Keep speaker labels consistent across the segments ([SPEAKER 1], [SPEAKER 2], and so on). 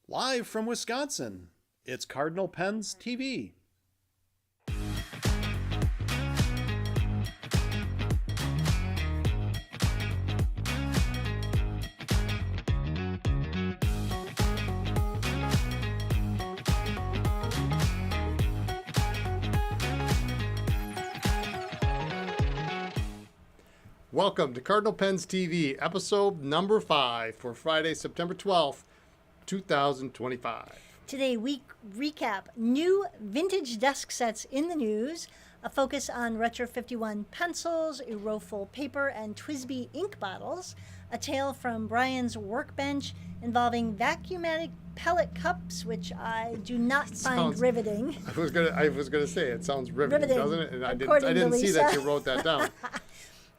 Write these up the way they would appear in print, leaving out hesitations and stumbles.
[SPEAKER 1] Live from Wisconsin, it's Cardinal Pens TV.
[SPEAKER 2] Welcome to Cardinal Pens TV, episode number 5 for Friday, September 12th, 2025.
[SPEAKER 3] Today we recap new vintage desk sets in the news, a focus on Retro 51 pencils, Iroful paper, and Twsbi ink bottles, a tale from Brian's workbench involving vacuumatic pellet cups, which I do not find riveting.
[SPEAKER 2] I was gonna say it sounds riveting, doesn't it? And I didn't see
[SPEAKER 3] Lisa.
[SPEAKER 2] that you wrote that down.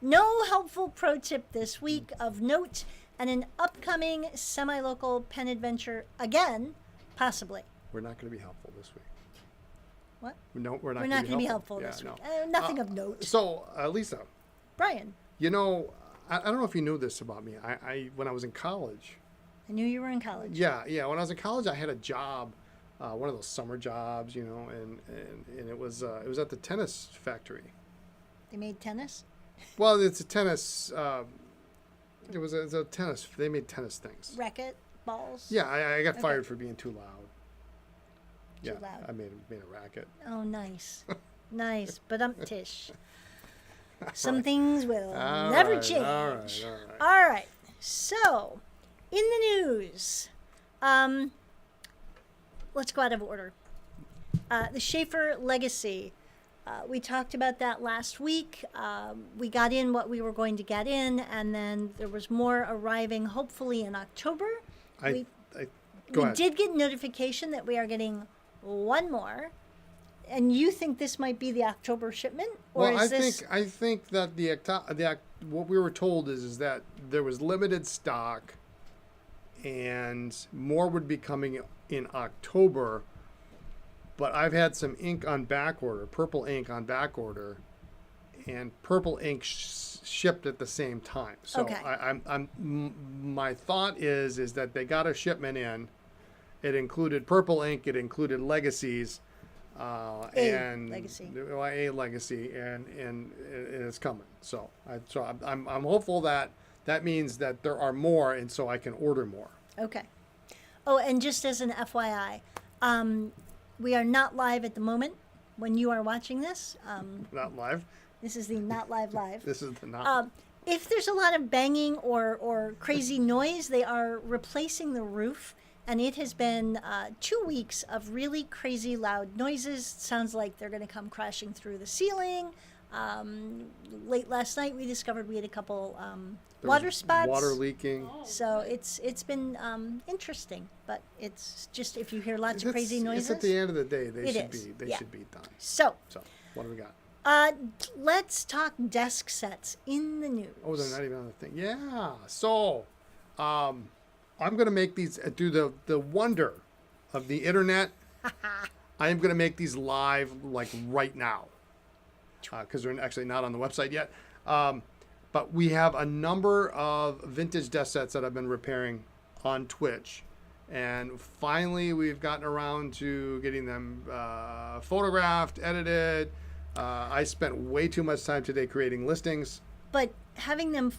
[SPEAKER 3] No helpful pro tip this week of note, and an upcoming semi-local pen adventure again, possibly.
[SPEAKER 2] We're not going to be helpful this week.
[SPEAKER 3] What?
[SPEAKER 2] No, we're not
[SPEAKER 3] going to be helpful this week. Nothing of note.
[SPEAKER 2] So, Lisa.
[SPEAKER 3] Brian.
[SPEAKER 2] You know, I don't know if you knew this about me. I when I was in college.
[SPEAKER 3] I knew you were in college.
[SPEAKER 2] Yeah. When I was in college, I had a job, one of those summer jobs, you know, and it was at the tennis factory.
[SPEAKER 3] They made tennis?
[SPEAKER 2] Well, it's a tennis. It was a tennis. They made tennis things.
[SPEAKER 3] Racket balls.
[SPEAKER 2] Yeah, I got fired for being too loud.
[SPEAKER 3] Too loud.
[SPEAKER 2] I made a racket.
[SPEAKER 3] Oh, nice, nice. But tish. Some things will never change. All right. So, in the news, let's go out of order. The Schaefer legacy. We talked about that last week. We got in what we were going to get in, and then there was more arriving, hopefully in October. We did get notification that we are getting one more. And you think this might be the October shipment? Or
[SPEAKER 2] well, I think that what we were told is that there was limited stock, and more would be coming in October. But I've had some ink on back order, purple ink on back order, and purple ink shipped at the same time. So
[SPEAKER 3] okay.
[SPEAKER 2] My thought is that they got a shipment in. It included purple ink. It included legacies,
[SPEAKER 3] legacy,
[SPEAKER 2] and it's coming. So I'm hopeful that means that there are more, and so I can order more.
[SPEAKER 3] Okay. Oh, and just as an FYI. We are not live at the moment when you are watching this.
[SPEAKER 2] Not live?
[SPEAKER 3] This is the not live.
[SPEAKER 2] This is the not.
[SPEAKER 3] If there's a lot of banging or crazy noise, they are replacing the roof. And it has been 2 weeks of really crazy loud noises. Sounds like they're going to come crashing through the ceiling. Late last night, we discovered we had a couple water spots.
[SPEAKER 2] Water leaking.
[SPEAKER 3] So it's been interesting, but it's just if you hear lots of crazy noises.
[SPEAKER 2] It's at the end of the day, they should be done.
[SPEAKER 3] So
[SPEAKER 2] what do we got?
[SPEAKER 3] Let's talk desk sets in the news.
[SPEAKER 2] Oh, they're not even on the thing. Yeah. So, I'm going to make these through the wonder of the internet. I am going to make these live like right now. Because they're actually not on the website yet. But we have a number of vintage desk sets that I've been repairing on Twitch. And finally, we've gotten around to getting them photographed, edited. I spent way too much time today creating listings.
[SPEAKER 3] But having them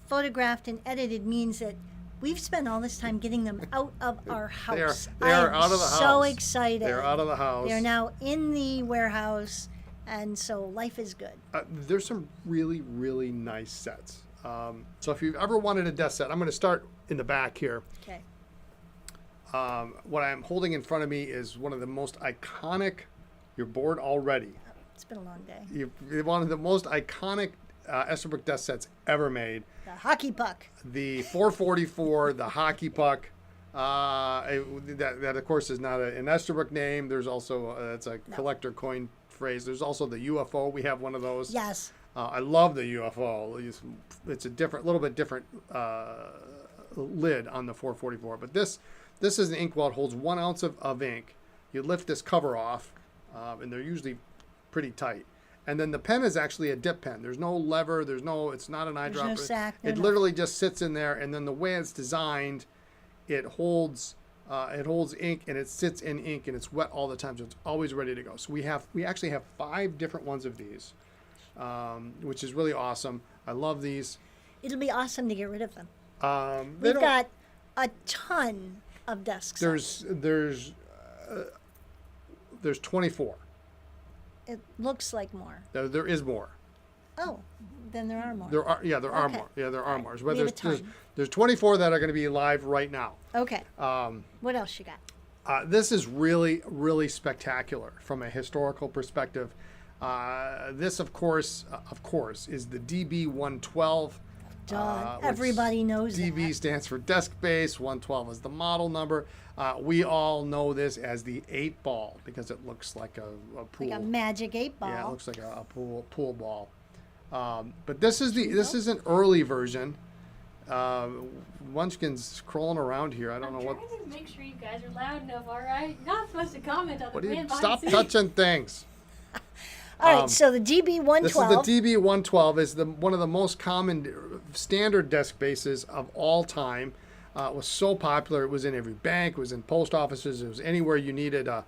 [SPEAKER 3] photographed and edited means that we've spent all this time getting them out of our house.
[SPEAKER 2] They are out of the house.
[SPEAKER 3] So excited.
[SPEAKER 2] They're out of the house.
[SPEAKER 3] They're now in the warehouse. And so life is good.
[SPEAKER 2] There's some really, really nice sets. So if you've ever wanted a desk set, I'm going to start in the back here.
[SPEAKER 3] Okay.
[SPEAKER 2] What I'm holding in front of me is one of the most iconic, you're bored already.
[SPEAKER 3] It's been a long day.
[SPEAKER 2] You're one of the most iconic Esterbrook desk sets ever made.
[SPEAKER 3] The hockey puck.
[SPEAKER 2] The 444, the hockey puck. That of course is not an Esterbrook name. There's also, it's a collector coin phrase. There's also the UFO. We have one of those.
[SPEAKER 3] Yes.
[SPEAKER 2] I love the UFO. It's a little bit different lid on the 444. But this is an ink well. It holds 1 ounce of ink. You lift this cover off, and they're usually pretty tight. And then the pen is actually a dip pen. There's no lever. It's not an eyedropper.
[SPEAKER 3] No sack.
[SPEAKER 2] It literally just sits in there. And then the way it's designed, it holds It holds ink and it sits in ink and it's wet all the time, so it's always ready to go. So we actually have 5 different ones of these, which is really awesome. I love these.
[SPEAKER 3] It'll be awesome to get rid of them.
[SPEAKER 2] They
[SPEAKER 3] We've
[SPEAKER 2] don't-
[SPEAKER 3] got a ton of desks.
[SPEAKER 2] There's 24.
[SPEAKER 3] It looks like more.
[SPEAKER 2] There is more.
[SPEAKER 3] Oh, then there are more.
[SPEAKER 2] There are
[SPEAKER 3] Okay.
[SPEAKER 2] more. Yeah, there are more. But
[SPEAKER 3] We have a
[SPEAKER 2] there's
[SPEAKER 3] ton.
[SPEAKER 2] there's 24 that are going to be live right now.
[SPEAKER 3] Okay. What else you got?
[SPEAKER 2] This is really, really spectacular from a historical perspective. This, of course, is the DB112.
[SPEAKER 3] Duh.
[SPEAKER 2] which
[SPEAKER 3] Everybody knows
[SPEAKER 2] DB
[SPEAKER 3] that.
[SPEAKER 2] stands for desk base. 112 is the model number. We all know this as the 8-ball because it looks like a pool.
[SPEAKER 3] Like a magic 8-ball.
[SPEAKER 2] Yeah, it looks like a pool ball. But this is an early version. Munchkin's crawling around here. I don't know what.
[SPEAKER 4] I'm trying to make sure you guys are loud enough, all right? Not supposed to comment on
[SPEAKER 2] What
[SPEAKER 4] the
[SPEAKER 2] do you
[SPEAKER 4] man behind
[SPEAKER 2] stop
[SPEAKER 4] the scenes.
[SPEAKER 2] touching things?
[SPEAKER 3] All right, so the DB112.
[SPEAKER 2] This is the DB112. Is one of the most common standard desk bases of all time. It was so popular. It was in every bank. It was in post offices. It was anywhere you needed a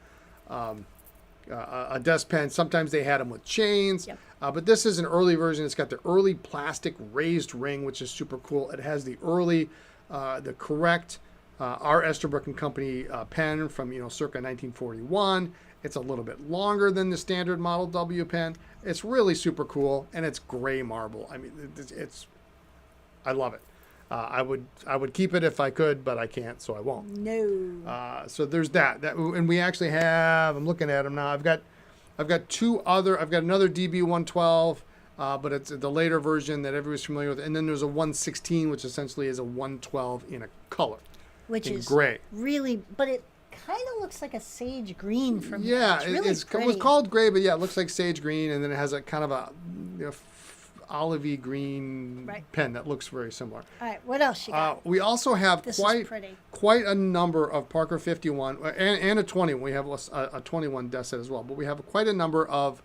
[SPEAKER 2] desk pen. Sometimes they had them with chains.
[SPEAKER 3] Yep.
[SPEAKER 2] But this is an early version. It's got the early plastic raised ring, which is super cool. It has the correct R. Esterbrook and Company pen from circa 1941. It's a little bit longer than the standard model W pen. It's really super cool, and it's gray marble. I mean, I love it. I would keep it if I could, but I can't, so I won't.
[SPEAKER 3] No.
[SPEAKER 2] So there's that. And we actually have. I'm looking at them now. I've got another DB112, but it's the later version that everybody's familiar with. And then there's a 116, which essentially is a 112 in a color,
[SPEAKER 3] Which
[SPEAKER 2] in
[SPEAKER 3] is
[SPEAKER 2] gray.
[SPEAKER 3] really, but it kind of looks like a sage green from
[SPEAKER 2] Yeah,
[SPEAKER 3] here. It's really
[SPEAKER 2] it
[SPEAKER 3] pretty.
[SPEAKER 2] was called gray, but yeah, it looks like sage green, and then it has a kind of a olivey green
[SPEAKER 3] Right.
[SPEAKER 2] pen that looks very similar.
[SPEAKER 3] All right, what else you got?
[SPEAKER 2] We also have
[SPEAKER 3] This is pretty.
[SPEAKER 2] quite a number of Parker 51 and a 20. We have a 21 desk set as well, but we have quite a number of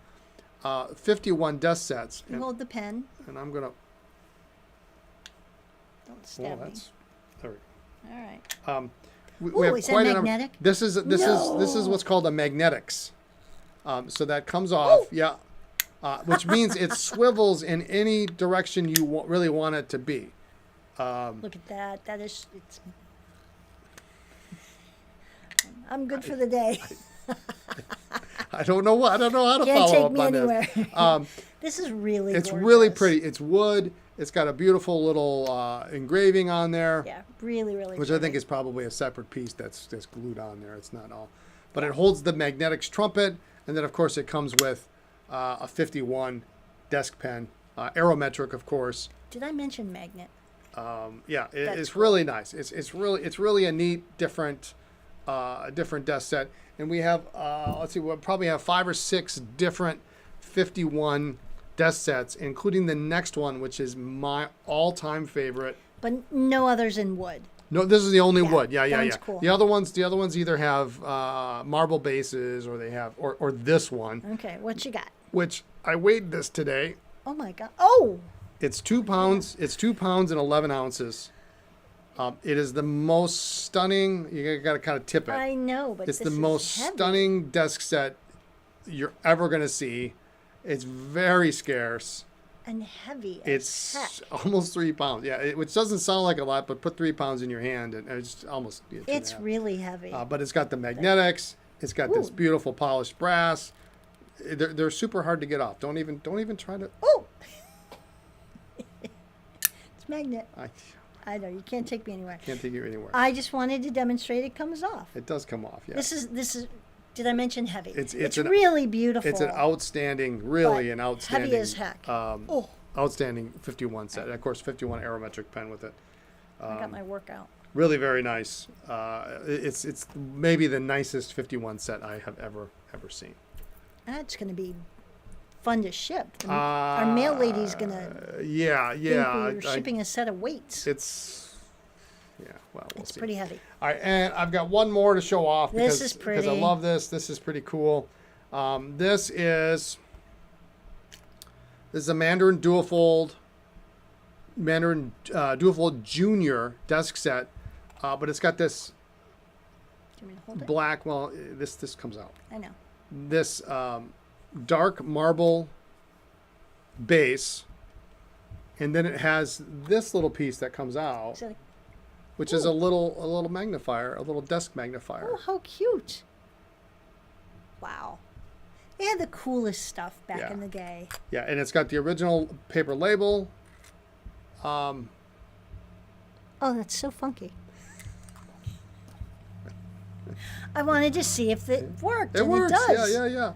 [SPEAKER 2] 51 desk sets.
[SPEAKER 3] You hold the pen.
[SPEAKER 2] And I'm gonna.
[SPEAKER 3] Don't
[SPEAKER 2] Oh,
[SPEAKER 3] stab me.
[SPEAKER 2] that's. There we go.
[SPEAKER 3] All right.
[SPEAKER 2] We
[SPEAKER 3] Ooh,
[SPEAKER 2] have
[SPEAKER 3] is that
[SPEAKER 2] quite a number.
[SPEAKER 3] magnetic?
[SPEAKER 2] This is
[SPEAKER 3] No.
[SPEAKER 2] what's called a magnetics. So that comes off, yeah, which means it swivels in any direction you really want it to be.
[SPEAKER 3] Look at that. That is. It's. I'm good for the day.
[SPEAKER 2] I don't know how to
[SPEAKER 3] Can't
[SPEAKER 2] follow
[SPEAKER 3] take
[SPEAKER 2] up
[SPEAKER 3] me
[SPEAKER 2] on
[SPEAKER 3] anywhere.
[SPEAKER 2] this.
[SPEAKER 3] This is really.
[SPEAKER 2] It's
[SPEAKER 3] gorgeous.
[SPEAKER 2] really pretty. It's wood. It's got a beautiful little engraving on there,
[SPEAKER 3] Yeah, really, really.
[SPEAKER 2] which I think is probably a separate piece that's glued on there. It's not all, but it holds the magnetics trumpet, and then of course it comes with a 51 desk pen, aerometric, of course.
[SPEAKER 3] Did I mention magnet?
[SPEAKER 2] Yeah,
[SPEAKER 3] That's
[SPEAKER 2] it's
[SPEAKER 3] cool.
[SPEAKER 2] really nice. It's really a neat different desk set, and we have let's see, we'll probably have 5 or 6 different 51 desk sets, including the next one, which is my all-time favorite.
[SPEAKER 3] But no others in wood.
[SPEAKER 2] No, this is the only
[SPEAKER 3] Yeah,
[SPEAKER 2] wood. Yeah.
[SPEAKER 3] that one's cool.
[SPEAKER 2] The other ones either have marble bases or they have or this one,
[SPEAKER 3] Okay, what you got?
[SPEAKER 2] which I weighed this today.
[SPEAKER 3] Oh my God! Oh,
[SPEAKER 2] It's 2 pounds. It's 2 pounds and 11 ounces. It is the most stunning. You got to kind of tip it.
[SPEAKER 3] I know, but
[SPEAKER 2] It's
[SPEAKER 3] this
[SPEAKER 2] the
[SPEAKER 3] is
[SPEAKER 2] most
[SPEAKER 3] heavy.
[SPEAKER 2] stunning desk set you're ever going to see. It's very scarce.
[SPEAKER 3] and heavy. As
[SPEAKER 2] It's
[SPEAKER 3] heck.
[SPEAKER 2] almost 3 pounds. Yeah, which doesn't sound like a lot, but put 3 pounds in your hand and it's almost. Yeah, 2.5.
[SPEAKER 3] It's really heavy.
[SPEAKER 2] But it's got the magnetics. It's got this
[SPEAKER 3] Ooh.
[SPEAKER 2] beautiful polished brass. They're super hard to get off. Don't even try to.
[SPEAKER 3] Oh, it's magnet.
[SPEAKER 2] I
[SPEAKER 3] I know you can't take me anywhere.
[SPEAKER 2] can't take you anywhere.
[SPEAKER 3] I just wanted to demonstrate it comes off.
[SPEAKER 2] It does come off. Yeah.
[SPEAKER 3] This is. Did I mention heavy?
[SPEAKER 2] It's an-
[SPEAKER 3] really beautiful.
[SPEAKER 2] It's an outstanding, really
[SPEAKER 3] But
[SPEAKER 2] an outstanding.
[SPEAKER 3] heavy as heck. Oh,
[SPEAKER 2] Outstanding 51 set. And of course, 51 aerometric pen with it.
[SPEAKER 3] I got my workout.
[SPEAKER 2] Really very nice. It's maybe the nicest 51 set I have ever seen.
[SPEAKER 3] That's going to be fun to ship. Our mail lady's going to
[SPEAKER 2] Yeah,
[SPEAKER 3] think
[SPEAKER 2] yeah.
[SPEAKER 3] we're shipping a set of weights.
[SPEAKER 2] Yeah, well, we'll
[SPEAKER 3] It's
[SPEAKER 2] see.
[SPEAKER 3] pretty heavy.
[SPEAKER 2] All right, and I've got one more to show off
[SPEAKER 3] This
[SPEAKER 2] because,
[SPEAKER 3] is
[SPEAKER 2] because I
[SPEAKER 3] pretty.
[SPEAKER 2] love this. This is pretty cool. This is a Mandarin Duofold Junior desk set, but it's got this
[SPEAKER 3] Do you want me to hold it?
[SPEAKER 2] black. Well, this comes out.
[SPEAKER 3] I know.
[SPEAKER 2] This dark marble base, and then it has this little piece that comes out,
[SPEAKER 3] Is that
[SPEAKER 2] which is a little magnifier, a little desk magnifier.
[SPEAKER 3] oh, how cute. Wow. They had the coolest stuff back
[SPEAKER 2] Yeah.
[SPEAKER 3] in the day.
[SPEAKER 2] Yeah, and it's got the original paper label.
[SPEAKER 3] Oh, that's so funky. I wanted to see if it worked.
[SPEAKER 2] It
[SPEAKER 3] and
[SPEAKER 2] works.
[SPEAKER 3] It does.
[SPEAKER 2] Yeah.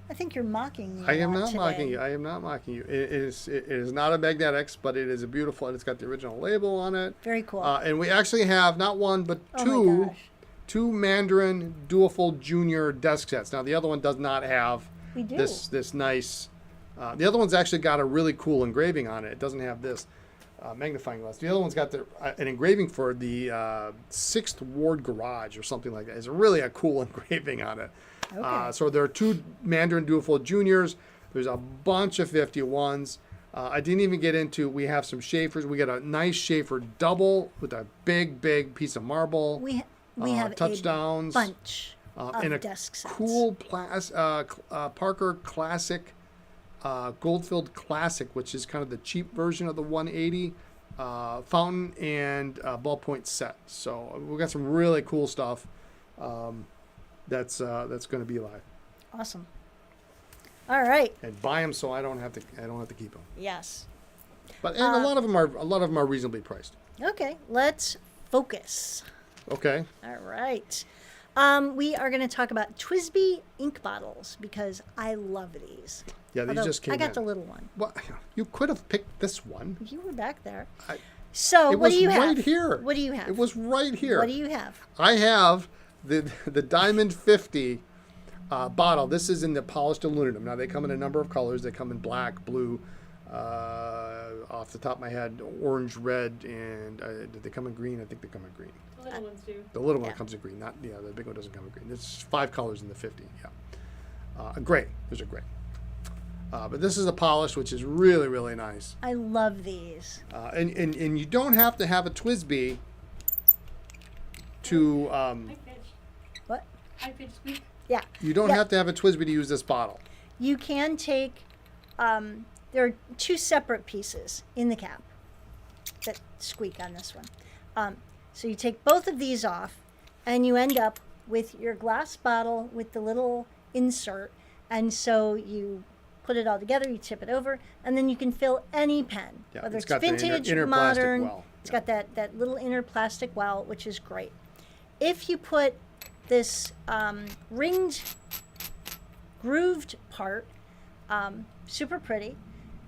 [SPEAKER 3] I think you're mocking me.
[SPEAKER 2] I am
[SPEAKER 3] a lot
[SPEAKER 2] not
[SPEAKER 3] today.
[SPEAKER 2] mocking you. I am not mocking you. It is not a magnetics, but it is a beautiful, and it's got the original label on it.
[SPEAKER 3] Very cool.
[SPEAKER 2] And we actually have not one but
[SPEAKER 3] oh my
[SPEAKER 2] two.
[SPEAKER 3] gosh.
[SPEAKER 2] Two Mandarin Duoful Junior desk sets. Now the other one does not have
[SPEAKER 3] We do.
[SPEAKER 2] this nice. The other one's actually got a really cool engraving on it. It doesn't have this magnifying glass. The other one's got an engraving for the 6th Ward Garage or something like that. It's really a cool engraving on it.
[SPEAKER 3] Okay.
[SPEAKER 2] So there are two Mandarin Duoful Juniors. There's a bunch of 51s. I didn't even get into. We have some Schaefers. We got a nice Schaefer double with a big piece of marble.
[SPEAKER 3] We have
[SPEAKER 2] touchdowns,
[SPEAKER 3] a bunch
[SPEAKER 2] and a
[SPEAKER 3] of desk sets.
[SPEAKER 2] cool Parker Classic, Goldfield Classic, which is kind of the cheap version of the 180 fountain and ballpoint set. So we got some really cool stuff that's going to be live.
[SPEAKER 3] Awesome. All right.
[SPEAKER 2] And buy them so I don't have to keep them.
[SPEAKER 3] Yes.
[SPEAKER 2] But and a lot of them are reasonably priced.
[SPEAKER 3] Okay. Let's focus.
[SPEAKER 2] Okay.
[SPEAKER 3] All right. We are going to talk about Twsbi ink bottles because I love these.
[SPEAKER 2] Yeah, these
[SPEAKER 3] Although
[SPEAKER 2] just came
[SPEAKER 3] I got
[SPEAKER 2] in.
[SPEAKER 3] the little one.
[SPEAKER 2] Well, you could have picked this one.
[SPEAKER 3] You were back there.
[SPEAKER 2] I-
[SPEAKER 3] So
[SPEAKER 2] It
[SPEAKER 3] what
[SPEAKER 2] was
[SPEAKER 3] do you
[SPEAKER 2] right
[SPEAKER 3] have?
[SPEAKER 2] here.
[SPEAKER 3] What do you have?
[SPEAKER 2] It was right here.
[SPEAKER 3] What do you have?
[SPEAKER 2] I have the Diamond 50 bottle. This is in the polished aluminum. Now they come in a number of colors. They come in black, blue, off the top of my head, orange, red, and did they come in green? I think they come in green.
[SPEAKER 4] The little ones do.
[SPEAKER 2] The little one
[SPEAKER 3] Yeah.
[SPEAKER 2] comes in green. Not the big one doesn't come in green. There's 5 colors in the 50. Yeah, gray. There's a gray. But this is a polished, which is really, really nice.
[SPEAKER 3] I love these.
[SPEAKER 2] And you don't have to have a Twsbi to
[SPEAKER 4] I pitched.
[SPEAKER 3] What?
[SPEAKER 4] I pitched squeak.
[SPEAKER 3] Yeah.
[SPEAKER 2] you don't
[SPEAKER 3] Yeah.
[SPEAKER 2] have to have a Twsbi to use this bottle.
[SPEAKER 3] You can take, there are 2 separate pieces in the cap that squeak on this one. So you take both of these off and you end up with your glass bottle with the little insert. And so you put it all together, you tip it over, and then you can fill any pen,
[SPEAKER 2] Yeah,
[SPEAKER 3] whether
[SPEAKER 2] it's
[SPEAKER 3] it's
[SPEAKER 2] got the
[SPEAKER 3] vintage,
[SPEAKER 2] inner plastic
[SPEAKER 3] modern.
[SPEAKER 2] well.
[SPEAKER 3] It's got that little inner plastic well, which is great. If you put this ringed, grooved part, super pretty.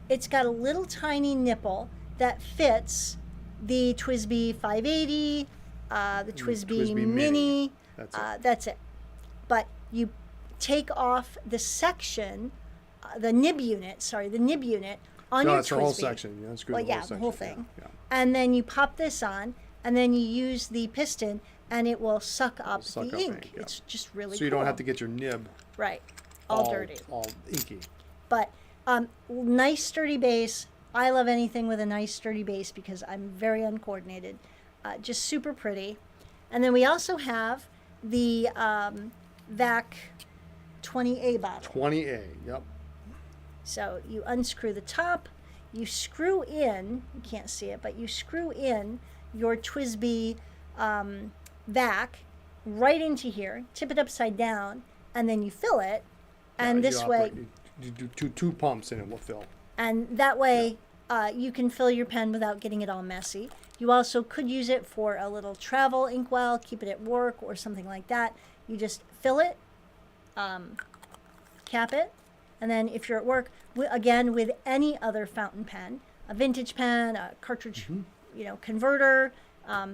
[SPEAKER 3] It's got a little tiny nipple that fits the Twsbi 580, the Twsbi
[SPEAKER 2] Twsbi
[SPEAKER 3] Mini.
[SPEAKER 2] Mini. That's it.
[SPEAKER 3] That's it. But you take off the section, the nib unit on
[SPEAKER 2] No,
[SPEAKER 3] your
[SPEAKER 2] it's the whole
[SPEAKER 3] Twsbi.
[SPEAKER 2] section. You unscrew
[SPEAKER 3] Well,
[SPEAKER 2] the
[SPEAKER 3] yeah,
[SPEAKER 2] whole
[SPEAKER 3] the
[SPEAKER 2] section.
[SPEAKER 3] whole thing.
[SPEAKER 2] Yeah.
[SPEAKER 3] And then you pop this on, and then you use the piston, and it will suck up
[SPEAKER 2] suck
[SPEAKER 3] the
[SPEAKER 2] up
[SPEAKER 3] ink.
[SPEAKER 2] ink, yeah.
[SPEAKER 3] It's just really
[SPEAKER 2] So you
[SPEAKER 3] cool.
[SPEAKER 2] don't have to get your nib
[SPEAKER 3] Right. All dirty.
[SPEAKER 2] all inky.
[SPEAKER 3] But nice sturdy base. I love anything with a nice sturdy base because I'm very uncoordinated. Just super pretty. And then we also have the VAC 20A bottle.
[SPEAKER 2] 20A. Yep.
[SPEAKER 3] So you unscrew the top, you screw in, you can't see it, but you screw in your Twsbi VAC right into here, tip it upside down, and then you fill it. And
[SPEAKER 2] You
[SPEAKER 3] this way,
[SPEAKER 2] operate- you do two pumps and it will fill.
[SPEAKER 3] and that way you can fill your pen without getting it all messy. You also could use it for a little travel inkwell, keep it at work or something like that. You just fill it, cap it, and then if you're at work, again, with any other fountain pen, a vintage pen, a cartridge, converter,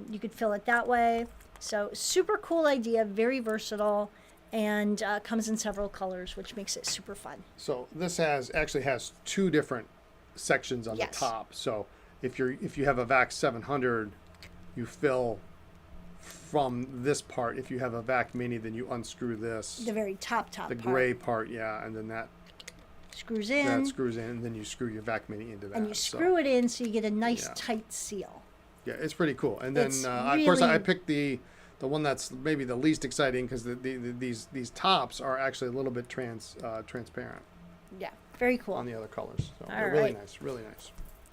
[SPEAKER 3] you could fill it that way. So super cool idea, very versatile, and comes in several colors, which makes it super fun.
[SPEAKER 2] So this actually has 2 different sections on
[SPEAKER 3] Yes.
[SPEAKER 2] the top. So if you have a VAC 700, you fill from this part. If you have a VAC Mini, then you unscrew this,
[SPEAKER 3] The very top
[SPEAKER 2] the
[SPEAKER 3] part
[SPEAKER 2] gray part, yeah, and then that
[SPEAKER 3] screws in.
[SPEAKER 2] screws in, and then you screw your VAC Mini into that.
[SPEAKER 3] And you
[SPEAKER 2] So,
[SPEAKER 3] screw it in so you get a nice
[SPEAKER 2] Yeah.
[SPEAKER 3] tight seal.
[SPEAKER 2] yeah, it's pretty cool. And then
[SPEAKER 3] It's
[SPEAKER 2] of course I
[SPEAKER 3] really-
[SPEAKER 2] picked the the one that's maybe the least exciting because these tops are actually a little bit transparent
[SPEAKER 3] Yeah, very cool.
[SPEAKER 2] on the other colors. So
[SPEAKER 3] All
[SPEAKER 2] they're really
[SPEAKER 3] right.
[SPEAKER 2] nice, really nice.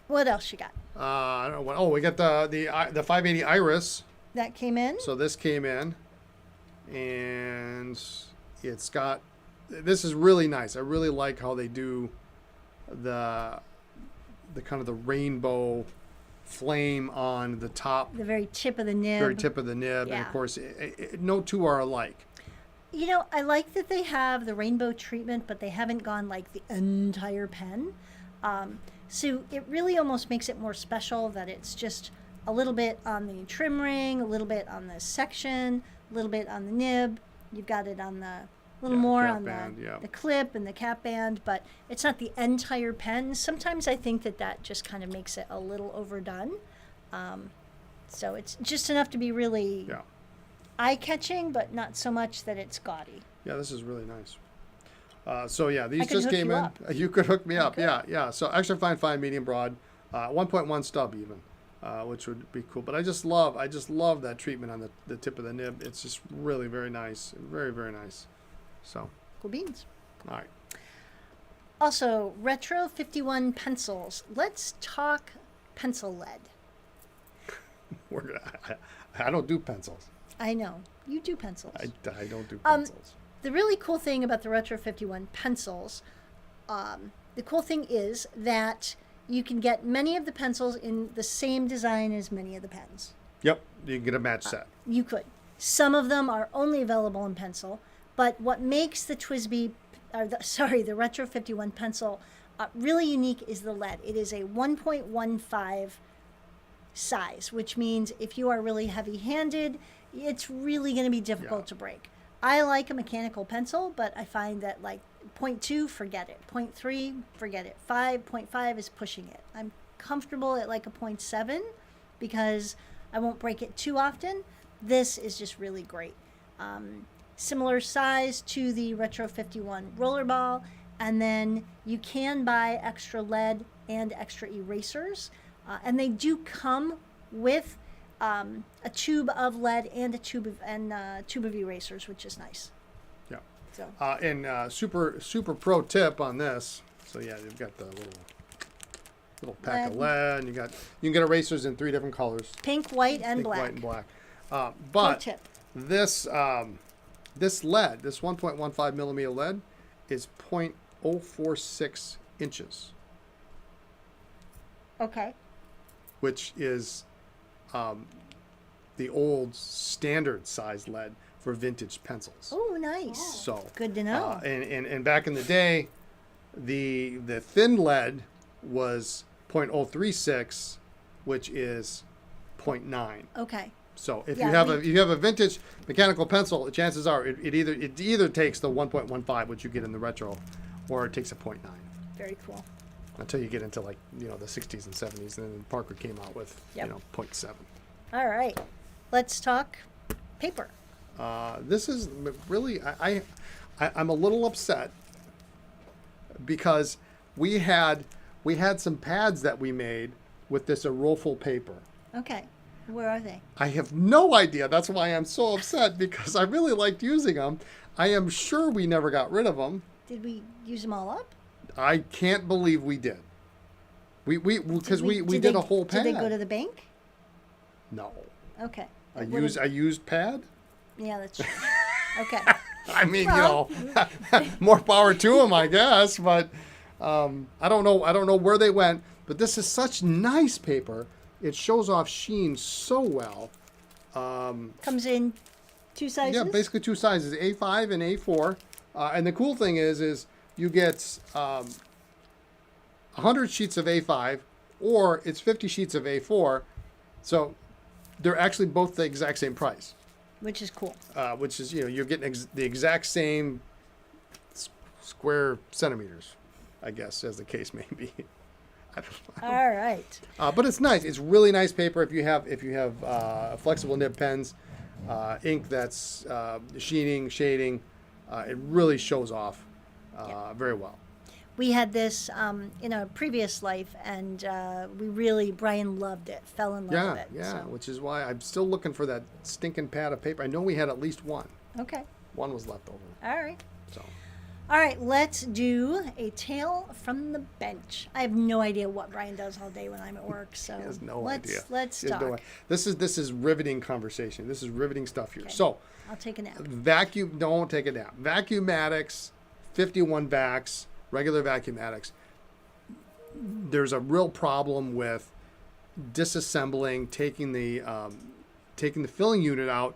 [SPEAKER 3] What else you got?
[SPEAKER 2] I don't know what. Oh, we got the 580 Iris.
[SPEAKER 3] That came in?
[SPEAKER 2] So this came in, and it's got. This is really nice. I really like how they do the kind of the rainbow flame on the top,
[SPEAKER 3] The very tip of the nib.
[SPEAKER 2] very tip of the nib, and
[SPEAKER 3] Yeah.
[SPEAKER 2] of course, no two are alike.
[SPEAKER 3] You know, I like that they have the rainbow treatment, but they haven't gone like the entire pen. So it really almost makes it more special that it's just a little bit on the trim ring, a little bit on the section, a little bit on the nib. You've got it on the little
[SPEAKER 2] Yeah,
[SPEAKER 3] more
[SPEAKER 2] cap
[SPEAKER 3] on
[SPEAKER 2] band, yeah.
[SPEAKER 3] the clip and the cap band, but it's not the entire pen. Sometimes I think that just kind of makes it a little overdone. So it's just enough to be really
[SPEAKER 2] Yeah,
[SPEAKER 3] eye-catching, but not so much that it's gaudy.
[SPEAKER 2] yeah, this is really nice. So yeah, these
[SPEAKER 3] I could
[SPEAKER 2] just
[SPEAKER 3] hook
[SPEAKER 2] came
[SPEAKER 3] you
[SPEAKER 2] in.
[SPEAKER 3] up.
[SPEAKER 2] You could hook me up.
[SPEAKER 3] Okay.
[SPEAKER 2] Yeah. So extra fine, medium broad, 1.1 stub even, which would be cool. But I just love that treatment on the tip of the nib. It's just really very nice, very very nice. So
[SPEAKER 3] Cool beans.
[SPEAKER 2] all right,
[SPEAKER 3] Also, Retro 51 pencils. Let's talk pencil lead.
[SPEAKER 2] we're gonna. I don't do pencils.
[SPEAKER 3] I know, you do pencils.
[SPEAKER 2] I don't do
[SPEAKER 3] Um,
[SPEAKER 2] pencils.
[SPEAKER 3] The really cool thing about the Retro 51 pencils, the cool thing is that you can get many of the pencils in the same design as many of the pens.
[SPEAKER 2] Yep, you can get a match set.
[SPEAKER 3] You could. Some of them are only available in pencil, but what makes the Twsbi, the Retro 51 pencil really unique is the lead. It is a 1.15 size, which means if you are really heavy-handed, it's really going to be difficult
[SPEAKER 2] Yeah.
[SPEAKER 3] to break. I like a mechanical pencil, but I find that like 0.2, forget it. 0.3, forget it. 5.5 is pushing it. I'm comfortable at like a 0.7 because I won't break it too often. This is just really great. Similar size to the Retro 51 rollerball, and then you can buy extra lead and extra erasers, and they do come with a tube of lead and a tube of erasers, which is nice.
[SPEAKER 2] Yeah.
[SPEAKER 3] So
[SPEAKER 2] And super pro tip on this. So yeah, you've got the little pack of lead. And you can get erasers in 3 different colors:
[SPEAKER 3] pink, white, and
[SPEAKER 2] pink,
[SPEAKER 3] black.
[SPEAKER 2] white, and black.
[SPEAKER 3] Pro
[SPEAKER 2] But
[SPEAKER 3] tip.
[SPEAKER 2] this lead, this 1.15 millimeter lead, is 0.046 inches,
[SPEAKER 3] Okay.
[SPEAKER 2] which is the old standard size lead for vintage pencils.
[SPEAKER 3] Oh, nice.
[SPEAKER 2] So
[SPEAKER 3] Good to know.
[SPEAKER 2] and back in the day, the thin lead was 0.036, which is 0.9.
[SPEAKER 3] Okay.
[SPEAKER 2] So if
[SPEAKER 3] Yeah,
[SPEAKER 2] you have a vintage mechanical pencil, chances are it either takes the 1.15, which you get in the retro, or it takes a 0.9.
[SPEAKER 3] Very cool.
[SPEAKER 2] Until you get into like the 60s and 70s, and then Parker came out with
[SPEAKER 3] Yep.
[SPEAKER 2] 0.7.
[SPEAKER 3] All right. Let's talk paper.
[SPEAKER 2] This is really I'm a little upset because we had some pads that we made with this Iroful paper.
[SPEAKER 3] Okay. Where are they?
[SPEAKER 2] I have no idea. That's why I'm so upset, because I really liked using them. I am sure we never got rid of them.
[SPEAKER 3] Did we use them all up?
[SPEAKER 2] I can't believe we did. We
[SPEAKER 3] Did
[SPEAKER 2] did a whole pad.
[SPEAKER 3] Did they go to the bank?
[SPEAKER 2] No.
[SPEAKER 3] Okay.
[SPEAKER 2] I used pad.
[SPEAKER 3] Yeah, that's true. Okay.
[SPEAKER 2] I mean,
[SPEAKER 3] Well-
[SPEAKER 2] more power to them, I guess. But I don't know where they went. But this is such nice paper. It shows off sheen so well.
[SPEAKER 3] Comes in 2 sizes?
[SPEAKER 2] Yeah, basically 2 sizes, A5 and A4. And the cool thing is you get 100 sheets of A5, or it's 50 sheets of A4. So they're actually both the exact same price.
[SPEAKER 3] Which is cool.
[SPEAKER 2] Which is, you're getting the exact same square centimeters, I guess, as the case may be. I don't know.
[SPEAKER 3] All right.
[SPEAKER 2] But it's nice. It's really nice paper if you have flexible nib pens, ink that's shading. It really shows off very well.
[SPEAKER 3] We had this in a previous life, and Brian loved it, fell in love with it.
[SPEAKER 2] Yeah,
[SPEAKER 3] So.
[SPEAKER 2] which is why I'm still looking for that stinking pad of paper. I know we had at least one.
[SPEAKER 3] Okay.
[SPEAKER 2] One was left over.
[SPEAKER 3] All right.
[SPEAKER 2] So
[SPEAKER 3] All right, let's do a tale from the bench. I have no idea what Brian does all day when I'm at work, so
[SPEAKER 2] he has no
[SPEAKER 3] let's
[SPEAKER 2] idea.
[SPEAKER 3] let's
[SPEAKER 2] He has
[SPEAKER 3] talk.
[SPEAKER 2] no idea. This is riveting conversation. This is riveting stuff here.
[SPEAKER 3] Okay.
[SPEAKER 2] So
[SPEAKER 3] I'll take a nap.
[SPEAKER 2] vacuum. Don't take a nap. Vacuumatics, 51 vacs, regular vacuumatics. There's a real problem with disassembling, taking the filling unit out.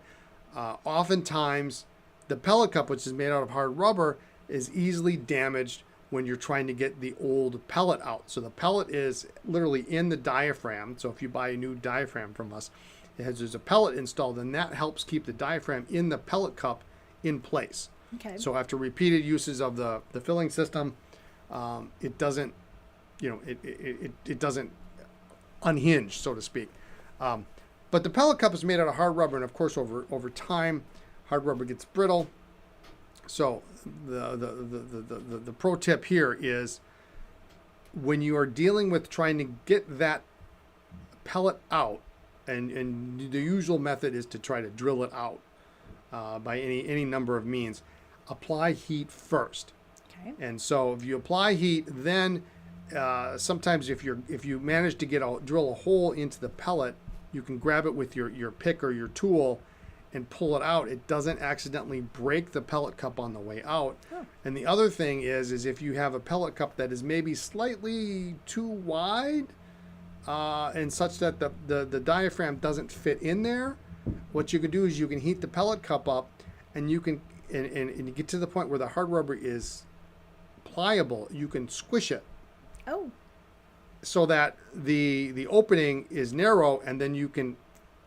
[SPEAKER 2] Oftentimes, the pellet cup, which is made out of hard rubber, is easily damaged when you're trying to get the old pellet out. So the pellet is literally in the diaphragm. So if you buy a new diaphragm from us, there's a pellet installed, and that helps keep the diaphragm in the pellet cup in place.
[SPEAKER 3] Okay.
[SPEAKER 2] So after repeated uses of the filling system, it doesn't, it doesn't unhinge, so to speak. But the pellet cup is made out of hard rubber, and of course over time, hard rubber gets brittle. So the pro tip here is when you are dealing with trying to get that pellet out, and the usual method is to try to drill it out by any number of means, apply heat first.
[SPEAKER 3] Okay.
[SPEAKER 2] And so if you apply heat, then sometimes if you manage to drill a hole into the pellet, you can grab it with your pick or your tool and pull it out. It doesn't accidentally break the pellet cup on the way out.
[SPEAKER 3] Oh.
[SPEAKER 2] And the other thing is if you have a pellet cup that is maybe slightly too wide, and such that the diaphragm doesn't fit in there, what you can do is you can heat the pellet cup up, and you can and you get to the point where the hard rubber is pliable. You can squish it
[SPEAKER 3] Oh.
[SPEAKER 2] so that the opening is narrow, and then you can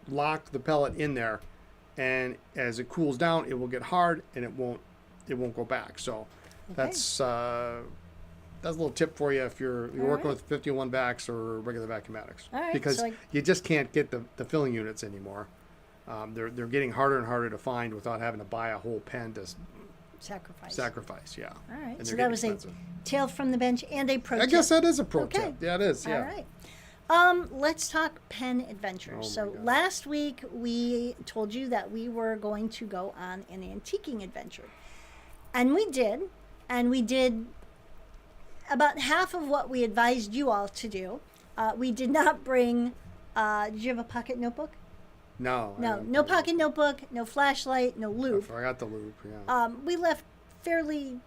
[SPEAKER 2] lock the pellet in there, and as it cools down, it will get hard, and it won't go back. So that's a little tip for you if you're working
[SPEAKER 3] right.
[SPEAKER 2] with 51 vacs or regular vacuumatics.
[SPEAKER 3] All right,
[SPEAKER 2] Because
[SPEAKER 3] so
[SPEAKER 2] you just can't get the filling units anymore. They're getting harder and harder to find without having to buy a whole pen to
[SPEAKER 3] Sacrifice.
[SPEAKER 2] yeah.
[SPEAKER 3] All right.
[SPEAKER 2] And
[SPEAKER 3] So
[SPEAKER 2] they're
[SPEAKER 3] that
[SPEAKER 2] getting
[SPEAKER 3] was
[SPEAKER 2] expensive.
[SPEAKER 3] a tale from the bench and a pro
[SPEAKER 2] I
[SPEAKER 3] tip.
[SPEAKER 2] guess that is a pro
[SPEAKER 3] Okay.
[SPEAKER 2] tip. Yeah, it is. Yeah.
[SPEAKER 3] All right. Let's talk pen adventures.
[SPEAKER 2] Oh my
[SPEAKER 3] So
[SPEAKER 2] God.
[SPEAKER 3] last week we told you that we were going to go on an antiquing adventure. And we did. And we did about half of what we advised you all to do. We did not bring, did you have a pocket notebook?
[SPEAKER 2] No. I
[SPEAKER 3] No,
[SPEAKER 2] don't
[SPEAKER 3] no
[SPEAKER 2] think-
[SPEAKER 3] pocket notebook, no flashlight, no
[SPEAKER 2] I
[SPEAKER 3] loop.
[SPEAKER 2] forgot the loop. Yeah.
[SPEAKER 3] We left fairly,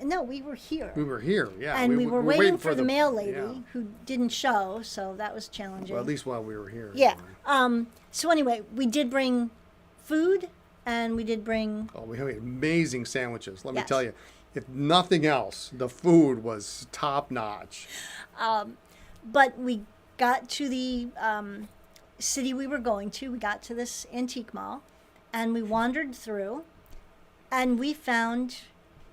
[SPEAKER 3] no, we were here.
[SPEAKER 2] We were here. Yeah.
[SPEAKER 3] And we were waiting for the mail lady
[SPEAKER 2] yeah.
[SPEAKER 3] who didn't show, so that was challenging.
[SPEAKER 2] Well, at least while we were here.
[SPEAKER 3] Yeah.
[SPEAKER 2] anyway.
[SPEAKER 3] So anyway, we did bring food, and we did bring.
[SPEAKER 2] Oh, we had amazing sandwiches. Let me
[SPEAKER 3] Yes.
[SPEAKER 2] tell you, if nothing else, the food was top notch.
[SPEAKER 3] But we got to the city we were going to. We got to this antique mall, and we wandered through, and we found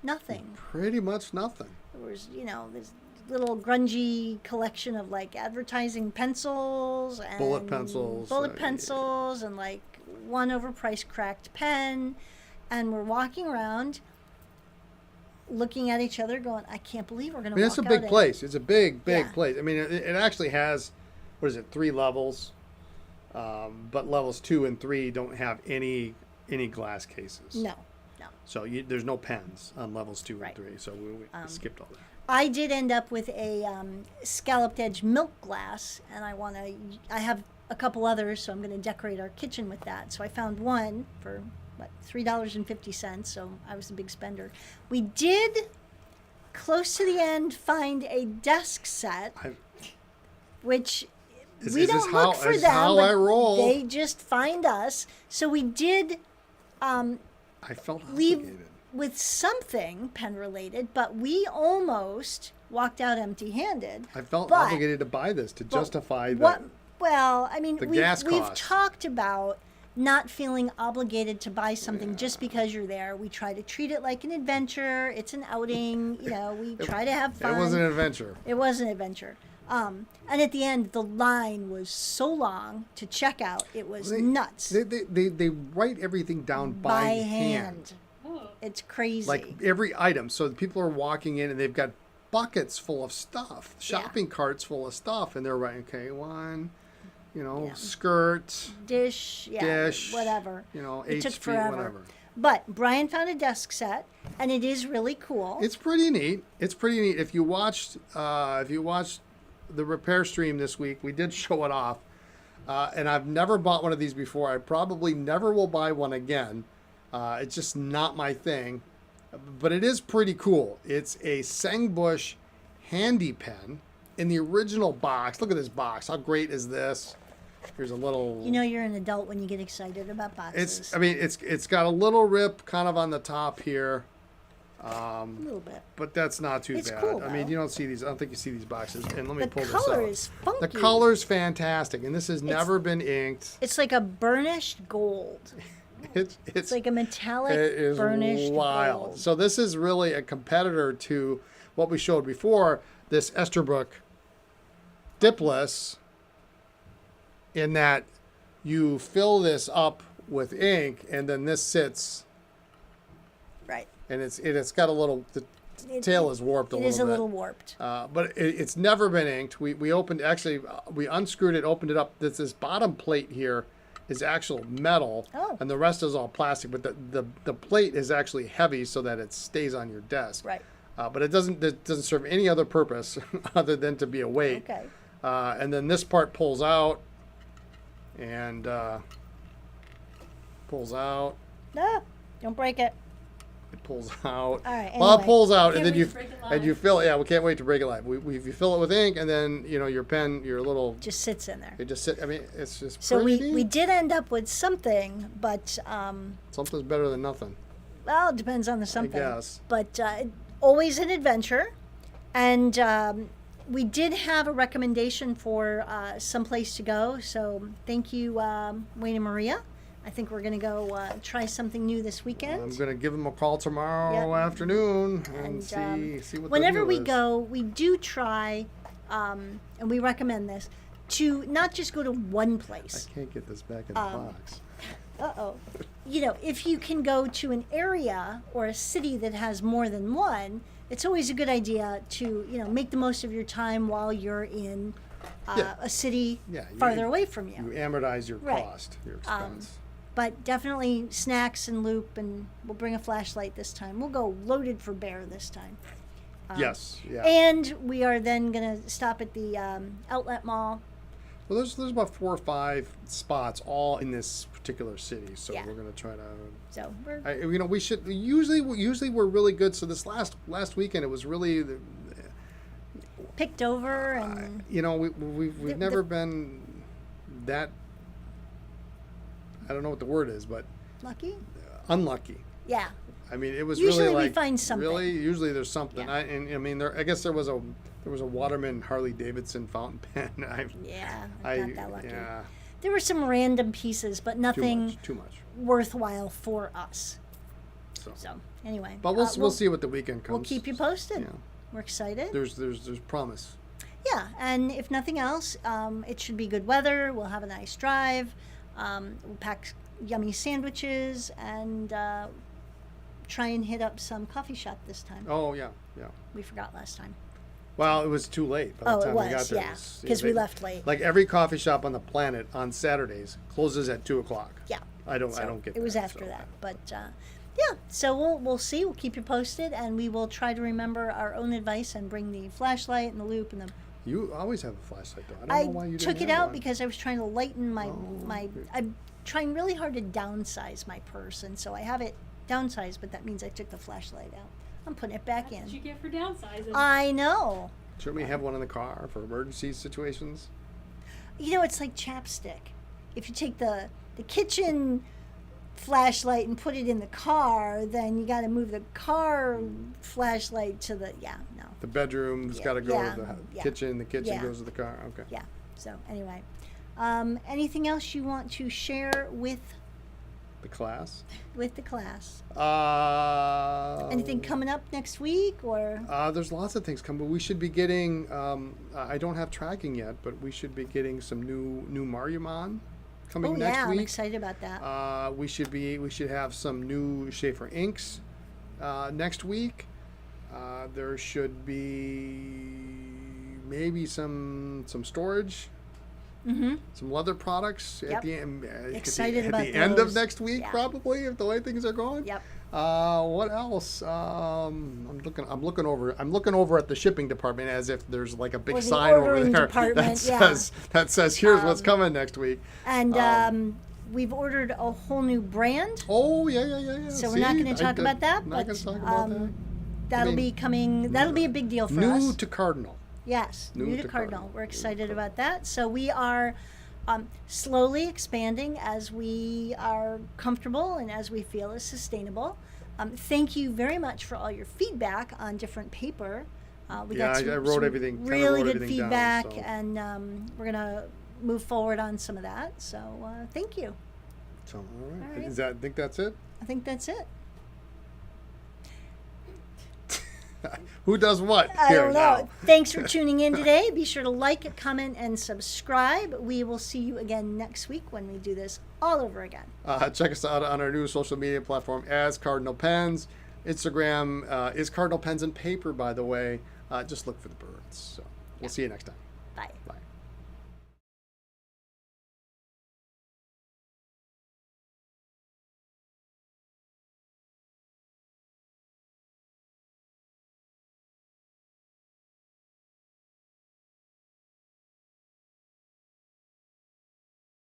[SPEAKER 3] nothing.
[SPEAKER 2] Pretty much nothing.
[SPEAKER 3] There was, this little grungy collection of like advertising pencils and
[SPEAKER 2] Bullet pencils,
[SPEAKER 3] bullet
[SPEAKER 2] yeah.
[SPEAKER 3] pencils, and like one overpriced cracked pen. And we're walking around, looking at each other, going, "I can't believe we're going
[SPEAKER 2] I
[SPEAKER 3] to
[SPEAKER 2] mean,
[SPEAKER 3] walk
[SPEAKER 2] it's a
[SPEAKER 3] out
[SPEAKER 2] big
[SPEAKER 3] in-"
[SPEAKER 2] place. It's a big
[SPEAKER 3] Yeah.
[SPEAKER 2] place. I mean, it actually has, 3 levels? But levels 2 and 3 don't have any glass cases.
[SPEAKER 3] No.
[SPEAKER 2] So there's no pens on levels 2
[SPEAKER 3] Right.
[SPEAKER 2] and 3. So we skipped all that.
[SPEAKER 3] I did end up with a scalloped edge milk glass, and I have a couple others, so I'm going to decorate our kitchen with that. So I found one for $3.50. So I was a big spender. We did, close to the end, find a desk set, which we don't look for them,
[SPEAKER 2] how I
[SPEAKER 3] but
[SPEAKER 2] roll.
[SPEAKER 3] they just find us. So we did
[SPEAKER 2] I felt
[SPEAKER 3] leave
[SPEAKER 2] obligated.
[SPEAKER 3] with something pen related, but we almost walked out empty-handed.
[SPEAKER 2] I felt
[SPEAKER 3] but-
[SPEAKER 2] obligated to buy this to justify
[SPEAKER 3] What?
[SPEAKER 2] the.
[SPEAKER 3] Well, I mean,
[SPEAKER 2] the
[SPEAKER 3] we've
[SPEAKER 2] gas cost.
[SPEAKER 3] talked about not feeling obligated to buy something just because you're there. We try to treat it like an adventure. It's an outing. We try to have fun.
[SPEAKER 2] It was an adventure.
[SPEAKER 3] It was an adventure. And at the end, the line was so long to check out. It was nuts.
[SPEAKER 2] They write everything down by hand.
[SPEAKER 4] Oh.
[SPEAKER 3] It's crazy.
[SPEAKER 2] Like every item. So the people are walking in and they've got buckets full of stuff, shopping carts full of stuff, and they're writing, okay, one, skirt,
[SPEAKER 3] dish, whatever.
[SPEAKER 2] It
[SPEAKER 3] took
[SPEAKER 2] HP,
[SPEAKER 3] forever.
[SPEAKER 2] whatever.
[SPEAKER 3] But Brian found a desk set, and it is really cool.
[SPEAKER 2] It's pretty neat. If you watched the repair stream this week, we did show it off. And I've never bought one of these before. I probably never will buy one again. It's just not my thing. But it is pretty cool. It's a Sengbush handy pen in the original box. Look at this box. How great is this? Here's a little...
[SPEAKER 3] You're an adult when you get excited about boxes.
[SPEAKER 2] It's got a little rip kind of on the top here.
[SPEAKER 3] A little bit.
[SPEAKER 2] But that's not too
[SPEAKER 3] It's
[SPEAKER 2] bad.
[SPEAKER 3] cool,
[SPEAKER 2] You don't see these. I don't think you see these boxes. And let me
[SPEAKER 3] The
[SPEAKER 2] pull this out.
[SPEAKER 3] color is funky.
[SPEAKER 2] The color's fantastic, and this has never been inked.
[SPEAKER 3] It's like a burnished gold.
[SPEAKER 2] It's
[SPEAKER 3] like a metallic
[SPEAKER 2] it is
[SPEAKER 3] burnished
[SPEAKER 2] wild.
[SPEAKER 3] gold.
[SPEAKER 2] So this is really a competitor to what we showed before, this Esterbrook dipless, in that you fill this up with ink, and then this sits,
[SPEAKER 3] Right.
[SPEAKER 2] and it's got a little. The tail is warped a little bit.
[SPEAKER 3] It is a little warped.
[SPEAKER 2] But it's never been inked. We opened, actually, we unscrewed it, opened it up. This bottom plate here is actual metal, and the rest is all plastic. But the plate is actually heavy so that it stays on your desk.
[SPEAKER 3] Right.
[SPEAKER 2] But it doesn't serve any other purpose other than to be a weight.
[SPEAKER 3] Okay.
[SPEAKER 2] And then this part pulls out, and pulls out.
[SPEAKER 3] No, don't break it.
[SPEAKER 2] It pulls out.
[SPEAKER 3] All right.
[SPEAKER 2] Well, it
[SPEAKER 3] anyway.
[SPEAKER 2] pulls out, and
[SPEAKER 4] Can't
[SPEAKER 2] then
[SPEAKER 4] wait to break it live.
[SPEAKER 2] and you fill it. Yeah, we can't wait to break it live. You fill it with ink, and then your pen, your little.
[SPEAKER 3] Just sits in there.
[SPEAKER 2] It just sit. I mean, it's just.
[SPEAKER 3] So
[SPEAKER 2] pretty
[SPEAKER 3] we
[SPEAKER 2] neat.
[SPEAKER 3] did end up with something, but
[SPEAKER 2] Something's better than nothing.
[SPEAKER 3] well, it depends on the something.
[SPEAKER 2] guess.
[SPEAKER 3] But always an adventure, and we did have a recommendation for someplace to go. So thank you, Wayne and Maria. I think we're gonna go try something new this weekend.
[SPEAKER 2] I'm gonna give them a call tomorrow afternoon and see what.
[SPEAKER 3] Whenever
[SPEAKER 2] the deal
[SPEAKER 3] we
[SPEAKER 2] is.
[SPEAKER 3] go, we do try, and we recommend this, to not just go to one place.
[SPEAKER 2] I can't get this back in the box.
[SPEAKER 3] Uh-oh. If you can go to an area or a city that has more than one, it's always a good idea to, make the most of your time while you're in a city farther away from you.
[SPEAKER 2] You amortize your
[SPEAKER 3] Right.
[SPEAKER 2] cost, your expense.
[SPEAKER 3] But definitely snacks and loop, and we'll bring a flashlight this time. We'll go loaded for bear this time.
[SPEAKER 2] Yes. Yeah.
[SPEAKER 3] And we are then going to stop at the outlet mall.
[SPEAKER 2] Well, there's about 4 or 5 spots all in this particular city, so
[SPEAKER 3] Yeah.
[SPEAKER 2] we're gonna try to.
[SPEAKER 3] So we're
[SPEAKER 2] We should usually we're really good. So this last weekend it was really,
[SPEAKER 3] picked over and
[SPEAKER 2] we've never been that. I don't know what the word is, but
[SPEAKER 3] lucky.
[SPEAKER 2] unlucky.
[SPEAKER 3] Yeah.
[SPEAKER 2] I mean, it was
[SPEAKER 3] Usually
[SPEAKER 2] really
[SPEAKER 3] we
[SPEAKER 2] like
[SPEAKER 3] find something.
[SPEAKER 2] Really, usually there's something.
[SPEAKER 3] Yeah.
[SPEAKER 2] I guess there was a Waterman Harley Davidson fountain pen.
[SPEAKER 3] Yeah, I'm not that lucky.
[SPEAKER 2] Yeah,
[SPEAKER 3] There were some random pieces, but nothing
[SPEAKER 2] too much.
[SPEAKER 3] worthwhile for us.
[SPEAKER 2] So,
[SPEAKER 3] So anyway,
[SPEAKER 2] but we'll see what the weekend comes.
[SPEAKER 3] We'll keep you posted.
[SPEAKER 2] Yeah.
[SPEAKER 3] We're excited.
[SPEAKER 2] There's promise.
[SPEAKER 3] Yeah, and if nothing else, it should be good weather. We'll have a nice drive. We'll pack yummy sandwiches and try and hit up some coffee shop this time.
[SPEAKER 2] Oh yeah.
[SPEAKER 3] We forgot last time.
[SPEAKER 2] Well, it was too late by the
[SPEAKER 3] Oh,
[SPEAKER 2] time
[SPEAKER 3] it
[SPEAKER 2] we got
[SPEAKER 3] was,
[SPEAKER 2] there.
[SPEAKER 3] yeah, because we left late.
[SPEAKER 2] Like every coffee shop on the planet on Saturdays closes at 2:00.
[SPEAKER 3] Yeah.
[SPEAKER 2] I don't
[SPEAKER 3] So
[SPEAKER 2] get.
[SPEAKER 3] it was
[SPEAKER 2] that,
[SPEAKER 3] after
[SPEAKER 2] so.
[SPEAKER 3] that, but yeah. So we'll see. We'll keep you posted, and we will try to remember our own advice and bring the flashlight and the loop and the.
[SPEAKER 2] You always have a flashlight, though. I don't know why you
[SPEAKER 3] took
[SPEAKER 2] didn't
[SPEAKER 3] it
[SPEAKER 2] have
[SPEAKER 3] out
[SPEAKER 2] one.
[SPEAKER 3] because I was trying to lighten my
[SPEAKER 2] Oh, okay.
[SPEAKER 3] I'm trying really hard to downsize my purse, and so I have it downsized, but that means I took the flashlight out. I'm putting it back
[SPEAKER 4] That's what you
[SPEAKER 3] in.
[SPEAKER 4] get for downsizing.
[SPEAKER 3] I know.
[SPEAKER 2] Shouldn't we have one in the car for emergency situations?
[SPEAKER 3] It's like chapstick. If you take the kitchen flashlight and put it in the car, then you got to move the car flashlight to the no.
[SPEAKER 2] The bedroom's got to go to the
[SPEAKER 3] yeah.
[SPEAKER 2] kitchen. The kitchen
[SPEAKER 3] Yeah.
[SPEAKER 2] goes to the car. Okay.
[SPEAKER 3] Yeah. So anyway, anything else you want to share with
[SPEAKER 2] The class.
[SPEAKER 3] the class?
[SPEAKER 2] Anything
[SPEAKER 3] Coming up next week or?
[SPEAKER 2] There's lots of things coming. We should be getting. I don't have tracking yet, but we should be getting some new Mariamon coming next
[SPEAKER 3] I'm
[SPEAKER 2] week.
[SPEAKER 3] excited about that.
[SPEAKER 2] We should have some new Schaefer inks next week. There should be maybe some storage, some leather products at
[SPEAKER 3] Yep.
[SPEAKER 2] the end.
[SPEAKER 3] Excited
[SPEAKER 2] at
[SPEAKER 3] about
[SPEAKER 2] the end of
[SPEAKER 3] those.
[SPEAKER 2] next week,
[SPEAKER 3] Yeah.
[SPEAKER 2] probably, if the way things are going.
[SPEAKER 3] Yep.
[SPEAKER 2] What else? I'm looking over at the shipping department as if there's like a big
[SPEAKER 3] Or the
[SPEAKER 2] sign over
[SPEAKER 3] ordering
[SPEAKER 2] there
[SPEAKER 3] department,
[SPEAKER 2] that says here's what's coming next week.
[SPEAKER 3] And we've ordered a whole new brand.
[SPEAKER 2] Oh yeah.
[SPEAKER 3] So we're not going to talk about that,
[SPEAKER 2] Not
[SPEAKER 3] but
[SPEAKER 2] going to talk about that.
[SPEAKER 3] that'll be coming. That'll be a big deal for us.
[SPEAKER 2] New to Cardinal.
[SPEAKER 3] Yes,
[SPEAKER 2] New
[SPEAKER 3] new
[SPEAKER 2] to
[SPEAKER 3] to
[SPEAKER 2] Cardinal.
[SPEAKER 3] Cardinal. We're excited about that. So we are slowly expanding as we are comfortable and as we feel is sustainable. Thank you very much for all your feedback on different paper. We
[SPEAKER 2] Yeah,
[SPEAKER 3] got some,
[SPEAKER 2] I wrote
[SPEAKER 3] some
[SPEAKER 2] everything- kinda
[SPEAKER 3] really
[SPEAKER 2] wrote
[SPEAKER 3] good
[SPEAKER 2] everything down,
[SPEAKER 3] feedback,
[SPEAKER 2] so.
[SPEAKER 3] and we're gonna move forward on some of that. So thank you.
[SPEAKER 2] So all right.
[SPEAKER 3] All right.
[SPEAKER 2] I think that's it.
[SPEAKER 3] I think that's it.
[SPEAKER 2] Who does what?
[SPEAKER 3] I
[SPEAKER 2] here
[SPEAKER 3] don't
[SPEAKER 2] now?
[SPEAKER 3] know. Thanks for tuning in today. Be sure to like, comment, and subscribe. We will see you again next week when we do this all over again.
[SPEAKER 2] Check us out on our new social media platform as Cardinal Pens. Instagram is Cardinal Pens and Paper, by the way. Just look for the birds. So we'll see you next time.
[SPEAKER 3] Bye.
[SPEAKER 2] Bye.